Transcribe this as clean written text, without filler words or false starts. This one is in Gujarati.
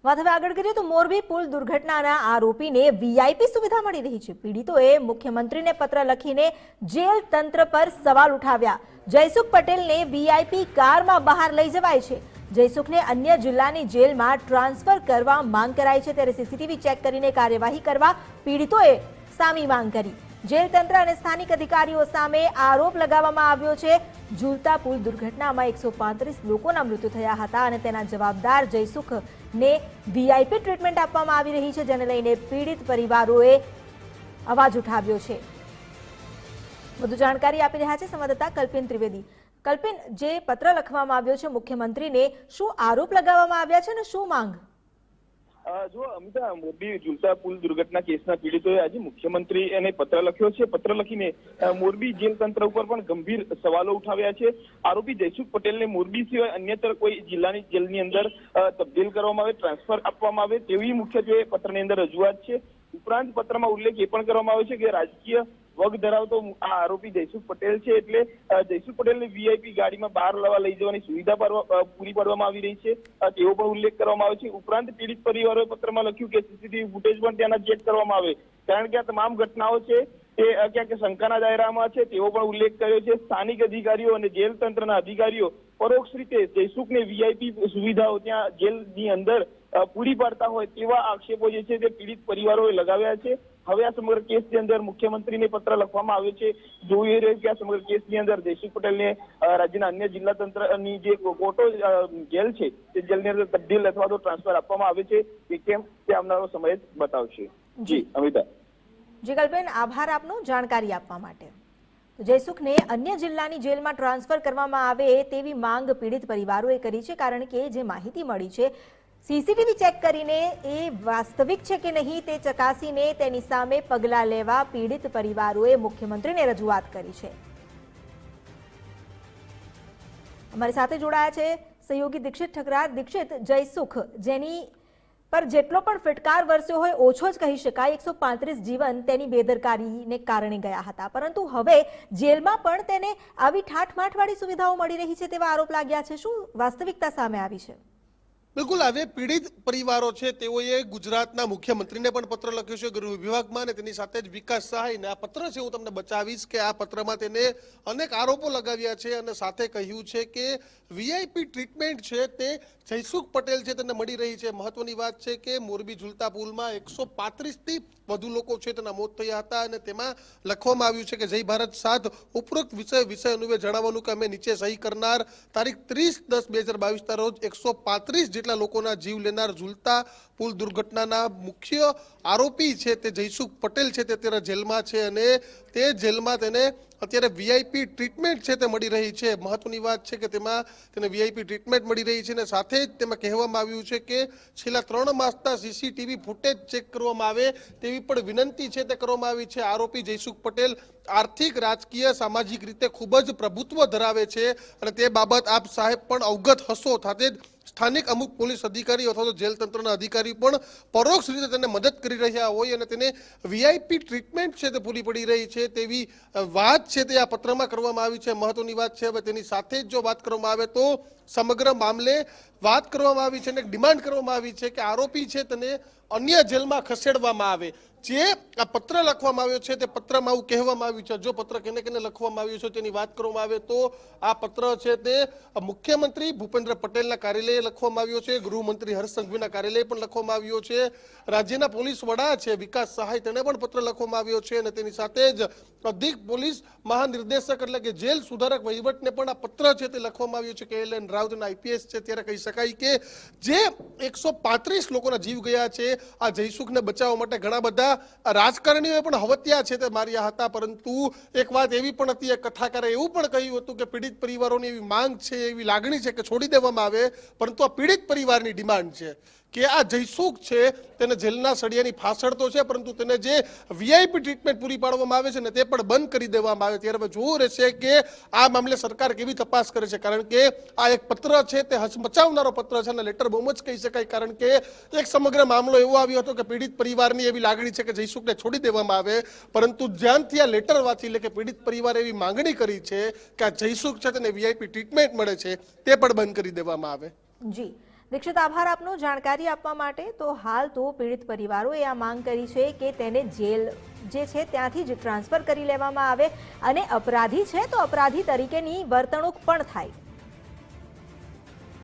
વાત હવે આગળ કરીએ તો મોરબી પુલ દુર્ઘટનાના આરોપીને વીઆઈપી સુવિધા મળી રહી છે। પીડિતોએ મુખ્યમંત્રીને પત્ર લખીને જેલ તંત્ર પર સવાલ ઉઠાવ્યા। જયસુખ પટેલને વીઆઈપી કારમાં બહાર લઈ જવાય છે। જયસુખને અન્ય જિલ્લાની જેલમાં ટ્રાન્સફર કરવા માંગ કરાઈ છે, ત્યારે સીસીટીવી ચેક કરીને કાર્યવાહી કરવા પીડિતોએ સામી માંગ કરી। જેલ તંત્ર અને સ્થાનિક અધિકારીઓ સામે આરોપ લગાવવામાં આવ્યો છે। ઝૂલતા પુલ દુર્ઘટનામાં 135 લોકોના મૃત્યુ થયા હતા અને તેના જવાબદાર જયસુખને વીઆઈપી ટ્રીટમેન્ટ આપવામાં આવી રહી છે, જેને લઈને પીડિત પરિવારોએ અવાજ ઉઠાવ્યો છે। વધુ જાણકારી આપી રહ્યા છે સંવાદદાતા કલ્પિન ત્રિવેદી। કલ્પિન, જે પત્ર લખવામાં આવ્યો છે મુખ્યમંત્રીને, શું આરોપ લગાવવામાં આવ્યા છે અને શું માંગ? જો અમિતા, મોરબી ઝૂલતા પુલ દુર્ઘટના કેસના પીડિતોએ આજે મુખ્યમંત્રી એને પત્ર લખ્યો છે। પત્ર લખીને મોરબી જેલ તંત્ર ઉપર પણ ગંભીર સવાલો ઉઠાવ્યા છે। આરોપી જયસુખ પટેલને મોરબી સિવાય અન્યત્ર કોઈ જિલ્લાની જેલની અંદર તબદીલ કરવામાં આવે, ટ્રાન્સફર આપવામાં આવે તેવી મુખ્યત્વે પત્રની અંદર રજૂઆત છે। ઉપરાંત પત્રમાં ઉલ્લેખ એ પણ કરવામાં આવ્યો છે કે રાજકીય વગ ધરાવતો આ આરોપી જયસુખ પટેલ છે, એટલે જયસુખ પટેલને વીઆઈપી ગાડીમાં બહાર લઈ જવાની સુવિધા પૂરી પાડવામાં આવી રહી છે તેવો પણ ઉલ્લેખ કરવામાં આવ્યો છે। ઉપરાંત પીડિત પરિવારોએ પત્રમાં લખ્યું કે સીસીટીવી ફૂટેજ પણ ત્યાંના ચેક કરવામાં આવે, કારણ કે આ તમામ ઘટનાઓ છે તે ક્યાંક શંકાના દાયરામાં છે તેવો પણ ઉલ્લેખ કર્યો છે। સ્થાનિક અધિકારીઓ અને જેલ તંત્રના અધિકારીઓ પરોક્ષ રીતે જયસુખને વીઆઈપી સુવિધાઓ ત્યાં જેલની અંદર પૂરી પાડતા હોય તેવા આક્ષેપો જે છે તે પીડિત પરિવારોએ લગાવ્યા છે। હવે આ સમગ્ર કેસની અંદર મુખ્યમંત્રીને પત્ર લખવામાં આવ્યો છે। જોઈ રહ્યું કે આ સમગ્ર કેસની અંદર જયસુખ પટેલને રાજ્યના અન્ય જિલ્લા તંત્રની જે કોટો જેલ છે તે જેલની અંદર તબદીલ અથવા તો ટ્રાન્સફર આપવામાં આવે છે કે કેમ તે આવનારો સમય જ બતાવશે। જી અમિતા। જી કલ્પિન, આભાર આપનો જાણકારી આપવા માટે। જયસુખને અન્ય જિલ્લાની જેલમાં ટ્રાન્સફર કરવામાં આવે તેવી માંગ પીડિત પરિવારોએ કરી છે, કારણ કે જે માહિતી મળી છે સીસીટીવી ચેક કરીને એ વાસ્તવિક છે કે નહીં તે ચકાસીને તેની સામે પગલાં લેવા પીડિત પરિવારોએ મુખ્યમંત્રીને રજૂઆત કરી છે। અમારી સાથે જોડાયા છે સહયોગી દીક્ષિત ઠકરાર। દીક્ષિત, જયસુખ જેની પર જેટલો પણ ફટકાર વરસ્યો હોય ઓછો જ કહી શકાય, 135 જીવન તેની બેદરકારીને કારણે ગયા હતા, પરંતુ હવે જેલમાં પણ તેને આવી ઠાઠમાઠવાળી સુવિધાઓ મળી રહી છે તેવા આરોપ લાગ્યા છે। શું વાસ્તવિકતા સામે આવી છે? બિલકુલ, હવે પીડિત પરિવારો છે તેઓએ ગુજરાતના મુખ્યમંત્રીને પણ પત્ર લખ્યો છે ગૃહ વિભાગમાં, અને તેની સાથે જ વિકાસ સહાયને આ પત્ર છે હું તમને બચાવીશ કે આ પત્રમાં તેને અનેક આરોપો લગાવ્યા છે અને સાથે કહ્યું છે કે વીઆઈપી ટ્રીટમેન્ટ છે તે જયસુખ પટેલ છે તેને મળી રહી છે। મહત્વની વાત છે કે મોરબી ઝૂલતા પુલમાં 135થી વધુ લોકો છે તેના મોત થયા હતા અને તેમાં લખવામાં આવ્યું છે કે જય ભારત 7 ઉપરોક્ત વિષય અન્વયે જણાવવાનું કે અમે નીચે સહી કરનાર તારીખ 30/10/2022 રોજ 135 જેટલા લોકોના જીવ લેનાર ઝૂલતા પુલ દુર્ઘટનાના મુખ્ય આરોપી છે તે જયસુખ પટેલ છે તે અત્યારે જેલમાં છે અને તે જેલમાં તેને અત્યારે વીઆઈપી ટ્રીટમેન્ટ છે તે મળી રહી છે। મહત્વની વાત છે કે તેમાં તેને વીઆઈપી ટ્રીટમેન્ટ મળી રહી છે અને સાથે જ તેમાં કહેવામાં આવ્યું છે કે છેલ્લા 3 માસના સીસીટીવી ફૂટેજ ચેક કરવામાં આવે તેવી પણ વિનંતી છે તે કરવામાં આવી છે। આરોપી જયસુખ પટેલ આર્થિક, રાજકીય, સામાજિક રીતે ખૂબ જ પ્રભુત્વ ધરાવે છે અને તે બાબત આપ સાહેબ પણ અવગત હશો। સાથે જ સ્થાનિક અમુક પોલીસ અધિકારીઓ અથવા તો જેલ તંત્રના અધિકારી પણ પરોક્ષ રીતે તેને મદદ કરી રહ્યા હોય અને તેને વીઆઈપી ટ્રીટમેન્ટ છે તે પૂરી પડી રહી છે તેવી વાત છે તે આ પત્રમાં કરવામાં આવી છે। મહત્વની વાત છે હવે તેની સાથે જ જો વાત કરવામાં આવે તો સમગ્ર મામલે વાત કરવામાં આવી છે અને ડિમાન્ડ કરવામાં આવી છે કે આરોપી છે તેને અન્ય જેલમાં ખસેડવામાં આવે। જે આ પત્ર લખવામાં આવ્યો છે તે પત્રમાં આવું કહેવામાં આવ્યું છે। જો પત્ર કેને કેને લખવામાં આવ્યું છે તેની વાત કરવામાં આવે તો આ પત્ર છે તે મુખ્યમંત્રી ભૂપેન્દ્ર પટેલના કાર્યાલયે લખવામાં આવ્યો છે, ગૃહમંત્રી હર્ષ સંઘવીના કાર્યાલયે પણ લખવામાં આવ્યો છે, રાજ્યના પોલીસ વડા છે વિકાસ સહાય તેને પણ પત્ર લખવામાં આવ્યો છે અને તેની સાથે જ અધિક પોલીસ મહાનિર્દેશક એટલે કે જેલ સુધારક વહીવટને પણ આ પત્ર છે તે લખવામાં આવ્યું છે કે એલ એન રાવત આઈપીએસ છે। ત્યારે કહી શકાય કે જે 135 લોકોના જીવ ગયા છે આ જયસુખને બચાવવા માટે ઘણા બધા રાજકારણીઓએ પણ હવત્યા છે તે માર્યા હતા, પરંતુ એક વાત એવી પણ હતી, એક કથાકારે એવું પણ કહ્યું હતું કે પીડિત પરિવારોની એવી માંગ છે, એવી લાગણી છે કે છોડી દેવામાં આવે, પરંતુ આ પીડિત પરિવારની ડિમાન્ડ છે કે આ જયસુખ છે તેને જેલના સળિયાની ફાંસળ તો છે, પરંતુ તેને જે વીઆઈપી ટ્રીટમેન્ટ પૂરી પાડવામાં આવે છે ને તે પણ બંધ કરી દેવામાં આવે। ત્યારે હવે જોવું રહેશે કે આ મામલે સરકાર કેવી તપાસ કરે છે, કારણ કે આ એક પત્ર છે તે હચમચાવનારો પત્ર છે અને લેટર બહુ જ કહી શકાય, કારણ કે એક સમગ્ર મામલો એવો આવ્યો હતો કે પીડિત પરિવારની એવી લાગણી છે કે જયસુખને છોડી દેવામાં આવે, પરંતુ જ્યાંથી આ લેટર વાંચી લે કે પીડિત પરિવારે એવી માંગણી કરી છે કે આ જયસુખ છે તેને વીઆઈપી ટ્રીટમેન્ટ મળે છે તે પણ બંધ કરી દેવામાં આવે। જી દીક્ષિત, આભાર આપનો જાણકારી આપવા માટે। તો હાલ તો પીડિત પરિવારોએ આ માંગ કરી છે કે તેને જેલ જે છે ત્યાંથી જ ટ્રાન્સફર કરી લેવામાં આવે અને અપરાધી છે તો અપરાધી તરીકેની વર્તણૂક પણ થાય।